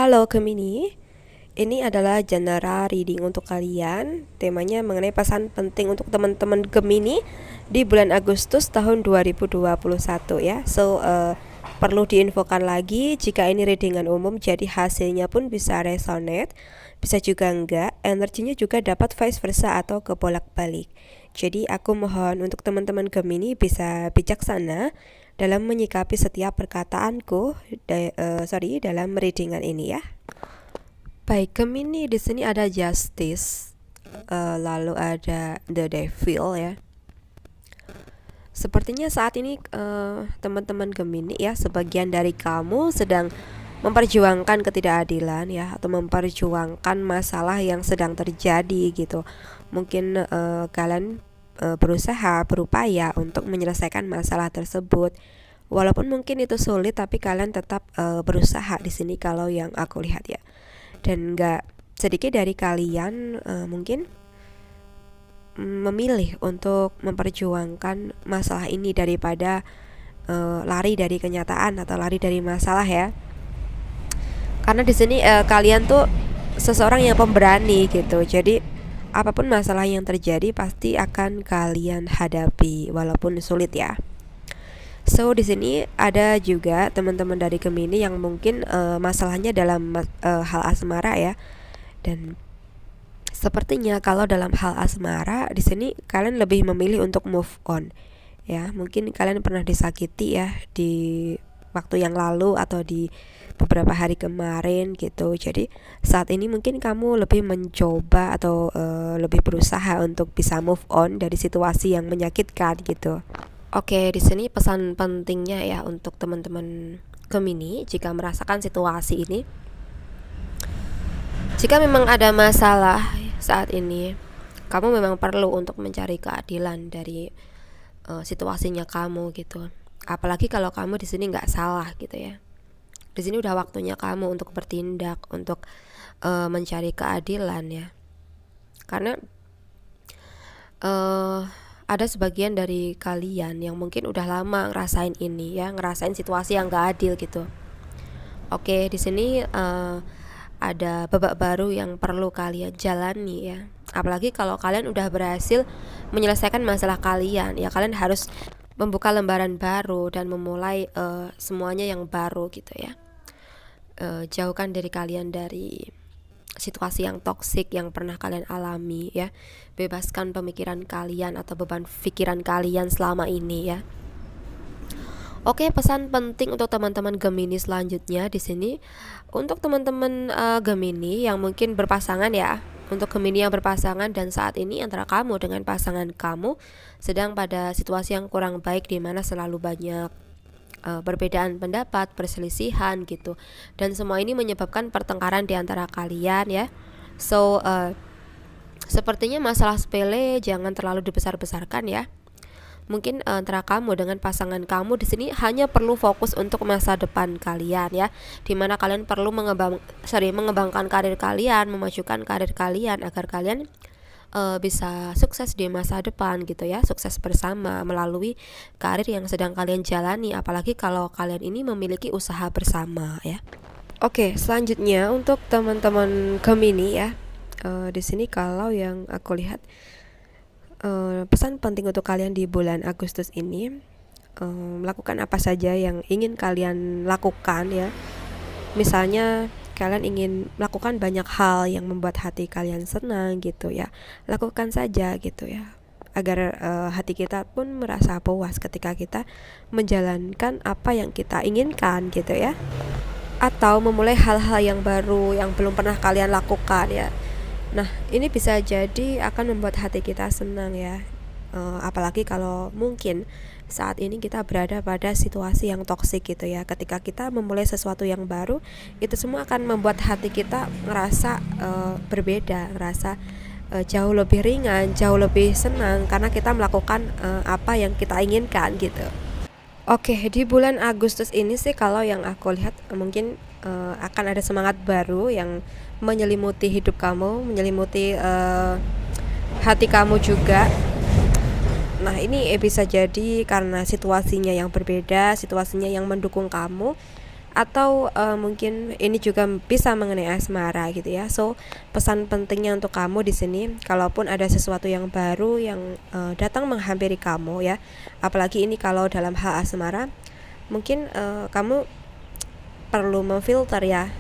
Halo Gemini, ini adalah general reading untuk kalian. Temanya mengenai pesan penting untuk teman-teman Gemini di bulan Agustus tahun 2021 ya. Perlu diinfokan lagi, jika ini readingan umum jadi hasilnya pun bisa resonate, bisa juga enggak. Energinya juga dapat vice versa atau kebolak-balik. Jadi aku mohon untuk teman-teman Gemini bisa bijaksana dalam menyikapi setiap perkataanku dalam readingan ini ya. Baik, Gemini di sini ada Justice, lalu ada The Devil ya. Sepertinya saat ini teman-teman Gemini ya, sebagian dari kamu sedang memperjuangkan ketidakadilan ya, atau memperjuangkan masalah yang sedang terjadi gitu. Mungkin kalian berusaha, berupaya untuk menyelesaikan masalah tersebut. Walaupun mungkin itu sulit, tapi kalian tetap berusaha di sini kalau yang aku lihat ya. Dan nggak sedikit dari kalian mungkin memilih untuk memperjuangkan masalah ini daripada lari dari kenyataan atau lari dari masalah ya. Karena di sini kalian tuh seseorang yang pemberani gitu. Jadi apapun masalah yang terjadi pasti akan kalian hadapi walaupun sulit ya. Di sini ada juga teman-teman dari Gemini yang mungkin masalahnya dalam hal asmara ya. Dan sepertinya kalau dalam hal asmara di sini kalian lebih memilih untuk move on. Ya, mungkin kalian pernah disakiti ya di waktu yang lalu atau di beberapa hari kemarin gitu. Jadi saat ini mungkin kamu lebih mencoba atau lebih berusaha untuk bisa move on dari situasi yang menyakitkan gitu. Oke, di sini pesan pentingnya ya untuk teman-teman Gemini jika merasakan situasi ini. Jika memang ada masalah saat ini, kamu memang perlu untuk mencari keadilan dari situasinya kamu gitu. Apalagi kalau kamu di sini nggak salah gitu ya. Di sini udah waktunya kamu untuk bertindak, untuk mencari keadilan ya. Karena ada sebagian dari kalian yang mungkin udah lama ngerasain ini ya, ngerasain situasi yang gak adil gitu. Oke, di sini ada babak baru yang perlu kalian jalani ya. Apalagi kalau kalian udah berhasil menyelesaikan masalah kalian ya, kalian harus membuka lembaran baru dan memulai semuanya yang baru gitu ya. Jauhkan diri kalian dari situasi yang toksik yang pernah kalian alami ya. Bebaskan pemikiran kalian atau beban pikiran kalian selama ini ya. Oke, pesan penting untuk teman-teman Gemini selanjutnya di sini untuk teman-teman Gemini yang mungkin berpasangan ya. Untuk Gemini yang berpasangan dan saat ini antara kamu dengan pasangan kamu sedang pada situasi yang kurang baik, di mana selalu banyak perbedaan pendapat, perselisihan gitu. Dan semua ini menyebabkan pertengkaran di antara kalian ya. Sepertinya masalah sepele jangan terlalu dibesar-besarkan ya. Mungkin antara kamu dengan pasangan kamu di sini hanya perlu fokus untuk masa depan kalian ya, dimana kalian perlu mengembangkan karir kalian, memajukan karir kalian agar kalian bisa sukses di masa depan gitu ya, sukses bersama melalui karir yang sedang kalian jalani, apalagi kalau kalian ini memiliki usaha bersama ya. Oke, selanjutnya untuk teman-teman Gemini ya, di sini kalau yang aku lihat pesan penting untuk kalian di bulan Agustus ini, melakukan apa saja yang ingin kalian lakukan ya. Misalnya kalian ingin melakukan banyak hal yang membuat hati kalian senang gitu ya, lakukan saja gitu ya, agar hati kita pun merasa puas ketika kita menjalankan apa yang kita inginkan gitu ya. Atau memulai hal-hal yang baru yang belum pernah kalian lakukan ya. Nah, ini bisa jadi akan membuat hati kita senang ya. Apalagi kalau mungkin saat ini kita berada pada situasi yang toksik gitu ya. Ketika kita memulai sesuatu yang baru, itu semua akan membuat hati kita ngerasa berbeda, ngerasa jauh lebih ringan, jauh lebih senang karena kita melakukan apa yang kita inginkan gitu. Oke, di bulan Agustus ini sih kalau yang aku lihat mungkin akan ada semangat baru yang menyelimuti hidup kamu, menyelimuti hati kamu juga. Nah, ini bisa jadi karena situasinya yang berbeda, situasinya yang mendukung kamu, Atau mungkin ini juga bisa mengenai asmara gitu ya. So pesan pentingnya untuk kamu di sini, kalaupun ada sesuatu yang baru yang datang menghampiri kamu ya, apalagi ini kalau dalam hal asmara, mungkin kamu perlu memfilter ya,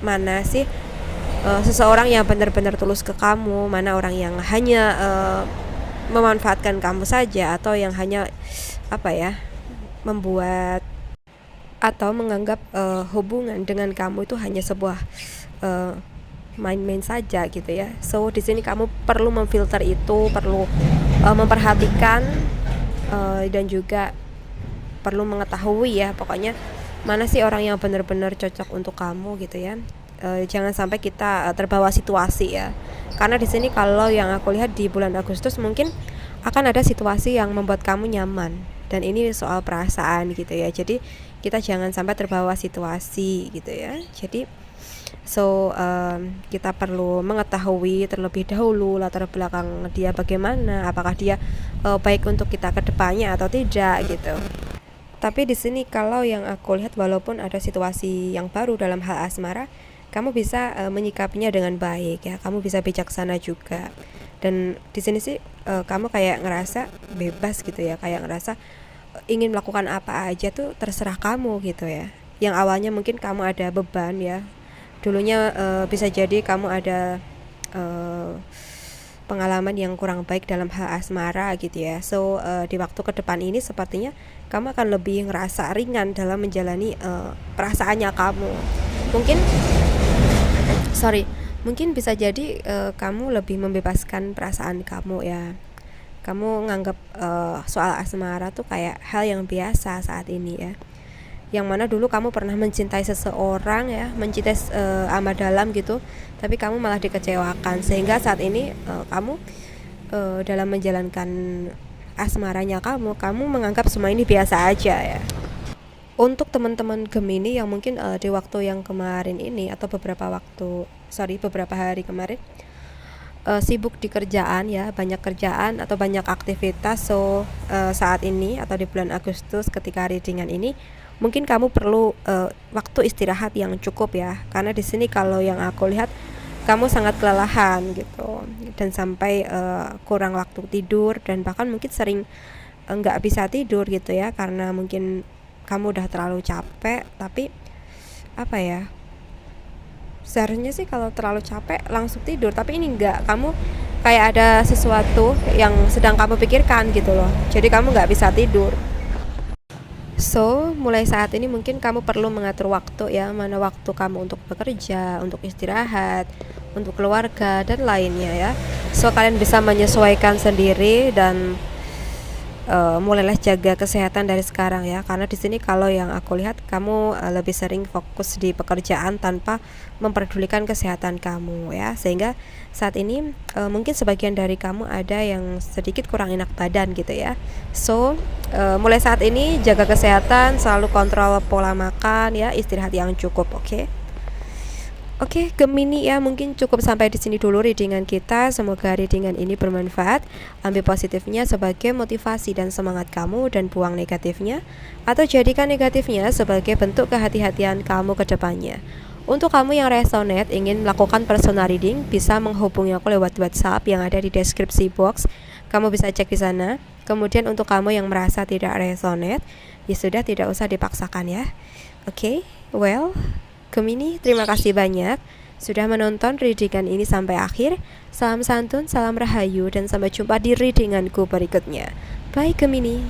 mana sih seseorang yang benar-benar tulus ke kamu, mana orang yang hanya memanfaatkan kamu saja, atau yang hanya membuat atau menganggap hubungan dengan kamu itu hanya sebuah main-main saja gitu ya. So di sini kamu perlu memfilter itu, perlu memperhatikan dan juga perlu mengetahui ya, pokoknya mana sih orang yang benar-benar cocok untuk kamu gitu ya. Jangan sampai kita terbawa situasi ya, karena di sini kalau yang aku lihat di bulan Agustus mungkin akan ada situasi yang membuat kamu nyaman, dan ini soal perasaan gitu ya. Jadi kita jangan sampai terbawa situasi gitu ya. Jadi kita perlu mengetahui terlebih dahulu latar belakang dia bagaimana, apakah dia baik untuk kita ke depannya atau tidak gitu. Tapi di sini kalau yang aku lihat, walaupun ada situasi yang baru dalam hal asmara, kamu bisa menyikapinya dengan baik ya. Kamu bisa bijaksana juga. Dan di sini sih kamu kayak ngerasa bebas gitu ya, kayak ngerasa ingin melakukan apa aja tuh terserah kamu gitu ya. Yang awalnya mungkin kamu ada beban ya, dulunya bisa jadi kamu ada pengalaman yang kurang baik dalam hal asmara gitu ya. So di waktu ke depan ini sepertinya kamu akan lebih ngerasa ringan dalam menjalani perasaannya kamu. Mungkin bisa jadi kamu lebih membebaskan perasaan kamu ya. Kamu nganggap soal asmara tuh kayak hal yang biasa saat ini ya. Yang mana dulu kamu pernah mencintai seseorang ya, mencintai amat dalam gitu, tapi kamu malah dikecewakan, sehingga saat ini kamu dalam menjalankan asmaranya kamu menganggap semua ini biasa aja ya. Untuk teman-teman Gemini yang mungkin di waktu yang kemarin ini atau beberapa hari kemarin sibuk di kerjaan ya, banyak kerjaan atau banyak aktivitas. So saat ini atau di bulan Agustus ketika readingan ini, mungkin kamu perlu waktu istirahat yang cukup ya, karena di sini kalau yang aku lihat kamu sangat kelelahan gitu, dan sampai kurang waktu tidur, dan bahkan mungkin sering nggak bisa tidur gitu ya, karena mungkin kamu udah terlalu capek. Tapi seharusnya sih kalau terlalu capek langsung tidur, tapi ini enggak, kamu kayak ada sesuatu yang sedang kamu pikirkan gitu loh, jadi kamu nggak bisa tidur. So mulai saat ini mungkin kamu perlu mengatur waktu ya, mana waktu kamu untuk bekerja, untuk istirahat, untuk keluarga dan lainnya ya. So kalian bisa menyesuaikan sendiri, dan mulailah jaga kesehatan dari sekarang ya, karena di sini kalau yang aku lihat kamu lebih sering fokus di pekerjaan tanpa memperdulikan kesehatan kamu ya, sehingga saat ini mungkin sebagian dari kamu ada yang sedikit kurang enak badan gitu ya. So mulai saat ini jaga kesehatan, selalu kontrol pola makan ya, istirahat yang cukup. Oke, Gemini ya, mungkin cukup sampai di sini dulu readingan kita. Semoga readingan ini bermanfaat. Ambil positifnya sebagai motivasi dan semangat kamu, dan buang negatifnya atau jadikan negatifnya sebagai bentuk kehati-hatian kamu ke depannya. Untuk kamu yang resonate ingin melakukan personal reading, bisa menghubungi aku lewat WhatsApp yang ada di deskripsi box. Kamu bisa cek di sana. Kemudian untuk kamu yang merasa tidak resonate, ya sudah, tidak usah dipaksakan ya. Gemini, terima kasih banyak sudah menonton readingan ini sampai akhir. Salam santun, salam rahayu, dan sampai jumpa di readinganku berikutnya. Bye Gemini.